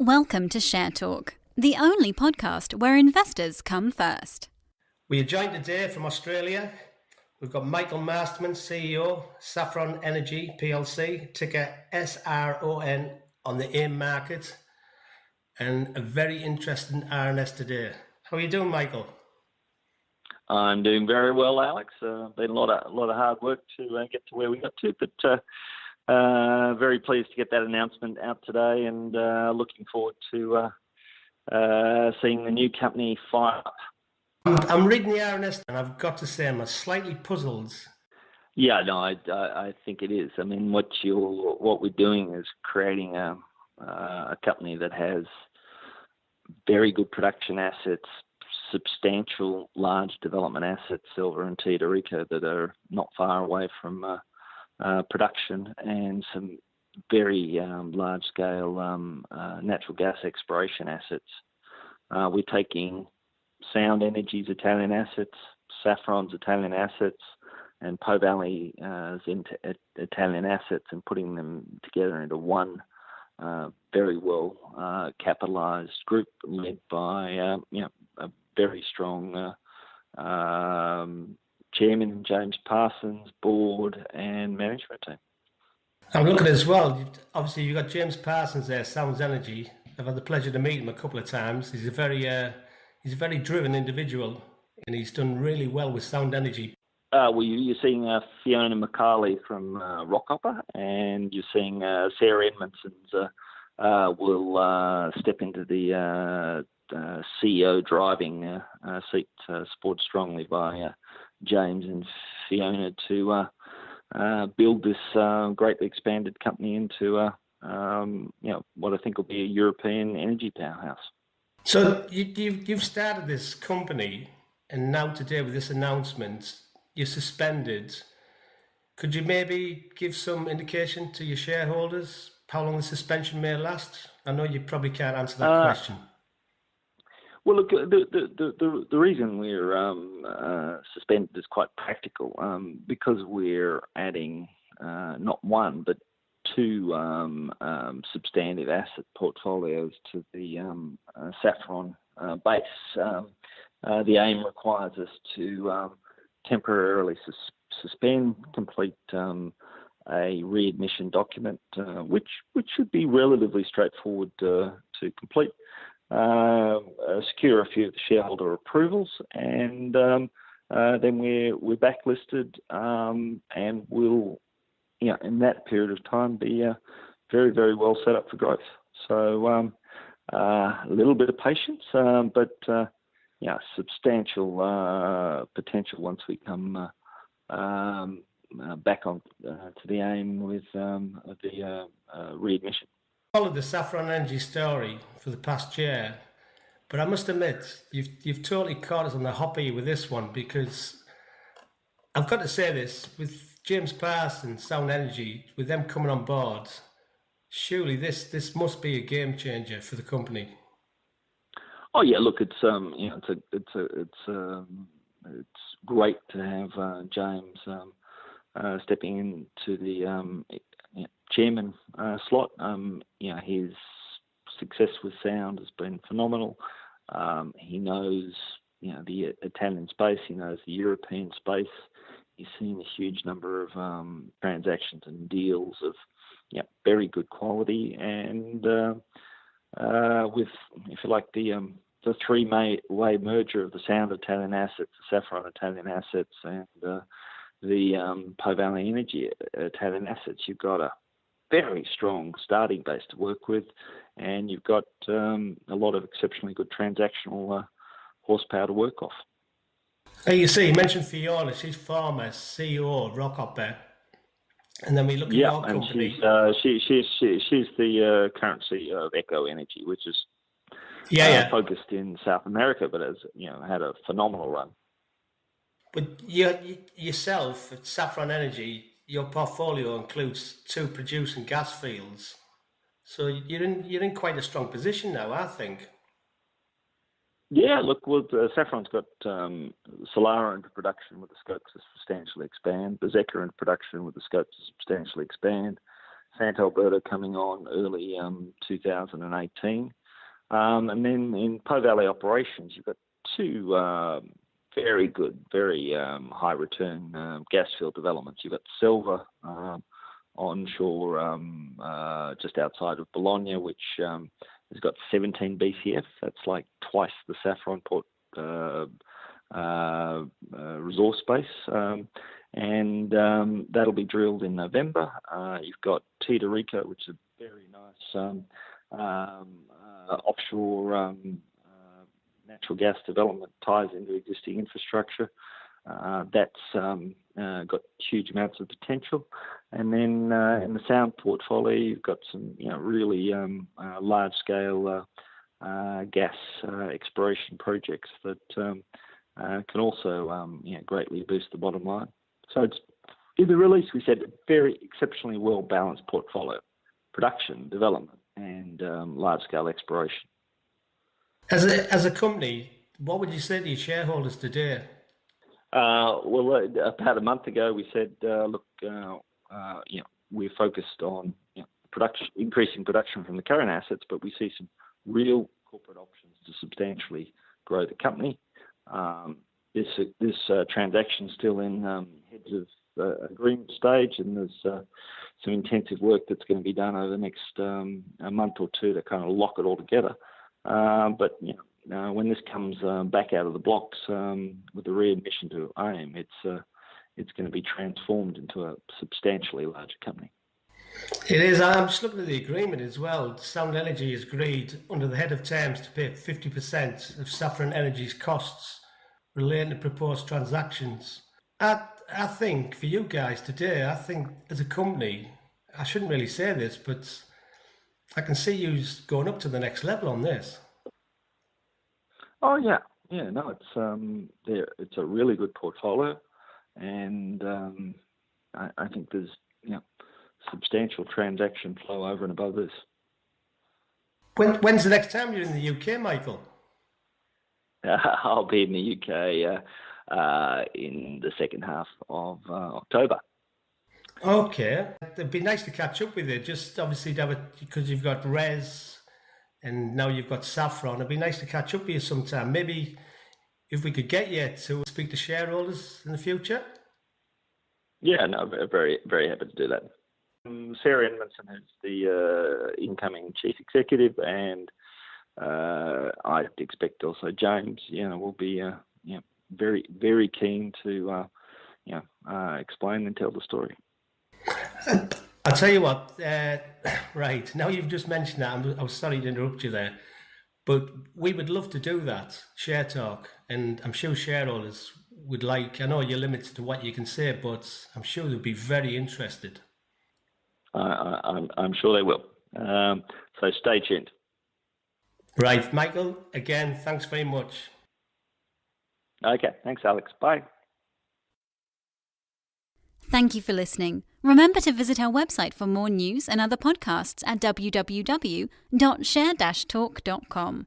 Welcome to Share Talk, the only podcast where investors come first. We are joined today from Australia. We've got Michael Masterman, CEO, Saffron Energy Plc, ticker SRON on the AIM market, and a very interesting RNS today. How are you doing, Michael? I'm doing very well, Alex. Been a lot of hard work to get to where we got to, but very pleased to get that announcement out today, and looking forward to seeing the new company fire up. I'm reading the RNS, and I've got to say I'm slightly puzzled. Yeah, no, I think it is. I mean, what we're doing is creating a company that has very good production assets, substantial large development assets, Silver and Tita Rica, that are not far away from production, and some very large-scale natural gas exploration assets. We're taking Sound Energy's Italian assets, Saffron's Italian assets, and Po Valley's Italian assets, and putting them together into one very well capitalised group led by a very strong chairman, James Parsons, board and management team. I'm looking as well. Obviously, you've got James Parsons there, Sound Energy. I've had the pleasure to meet him a couple of times. He's a very driven individual, and he's done really well with Sound Energy. Well, you're seeing Fiona McCarley from Rockhopper, and you're seeing Sarah Edmondson's will step into the CEO driving seat, supported strongly by James and Fiona, to build this greatly expanded company into what I think will be a European energy powerhouse. So you've started this company, and now today with this announcement, you're suspended. Could you maybe give some indication to your shareholders how long the suspension may last? I know you probably can't answer that question. Well, look, the reason we're suspended is quite practical, because we're adding not one but two substantive asset portfolios to the Saffron base. The AIM requires us to temporarily suspend, complete a readmission document, which should be relatively straightforward to complete. Secure a few of the shareholder approvals, and then we're backlisted, and we'll, in that period of time, be very, very well set up for growth. So a little bit of patience, but substantial potential once we come back on to the AIM with the readmission. Followed the Saffron Energy story for the past year, but I must admit you've totally caught us on the hop here with this one, because I've got to say this, with James Parsons, Sound Energy, with them coming on board, surely this must be a game changer for the company. Oh yeah, look, it's great to have James stepping into the chairman slot. His success with Sound has been phenomenal. He knows the Italian space. He knows the European space. He's seen a huge number of transactions and deals of very good quality, and with, if you like, the three-way merger of the Sound Italian assets, the Saffron Italian assets, and the Po Valley Energy Italian assets, you've got a very strong starting base to work with, and you've got a lot of exceptionally good transactional horsepower to work off. Hey, you mentioned Fiona. She's former CEO of Rockhopper, and then we look at your company. And she's the current CEO of Echo Energy, which is focused in South America, but has had a phenomenal run. But yourself at Saffron Energy, your portfolio includes two producing gas fields, so you're in quite a strong position now, I think. Yeah, look, Saffron's got Solara into production with the scope to substantially expand, Berzeca into production with the scope to substantially expand, Sant Alberta coming on early 2018. And then in Po Valley operations, you've got two very good, very high return gas field developments. You've got Silver onshore just outside of Bologna, which has got 17 BCF. That's like twice the Saffron port resource space. And that'll be drilled in November. You've got Tita Rica, which is a very nice offshore natural gas development, ties into existing infrastructure. That's got huge amounts of potential. And then in the Sound portfolio, you've got some really large-scale gas exploration projects that can also greatly boost the bottom line. So it's, in the release, we said a very exceptionally well-balanced portfolio: production, development, and large-scale exploration. As a company, what would you say to your shareholders today? Well, about a month ago, we said, look, we're focused on production, increasing production from the current assets, but we see some real corporate options to substantially grow the company. This transaction is still in heads of agreement stage, and there's some intensive work that's going to be done over the next a month or two to kind of lock it all together. But when this comes back out of the blocks with the readmission to AIM, it's going to be transformed into a substantially larger company. It is. I'm just looking at the agreement as well. Sound Energy has agreed under the head of terms to pay 50% of Saffron Energy's costs relating to proposed transactions. I think for you guys today, I think as a company, I shouldn't really say this, but I can see you going up to the next level on this. Oh yeah, no, it's a really good portfolio, and I think there's substantial transaction flow over and above this. When's the next time you're in the UK, Michael? I'll be in the UK in the second half of October. Okay, it'd be nice to catch up with you. Just obviously, because you've got Res, and now you've got Saffron. It'd be nice to catch up with you sometime. Maybe if we could get you to speak to shareholders in the future. Yeah, no, very, very happy to do that. Sarah Edmondson is the incoming chief executive, and I expect also James, will be very, very keen to explain and tell the story. I'll tell you what, right, now you've just mentioned that, I was sorry to interrupt you there, but we would love to do that, Share Talk, and I'm sure shareholders would like, I know you're limited to what you can say, but I'm sure they'll be very interested. I'm sure they will. So stay tuned. Right, Michael, again, thanks very much. Okay, thanks, Alex. Bye. Thank you for listening. Remember to visit our website for more news and other podcasts at www.share-talk.com.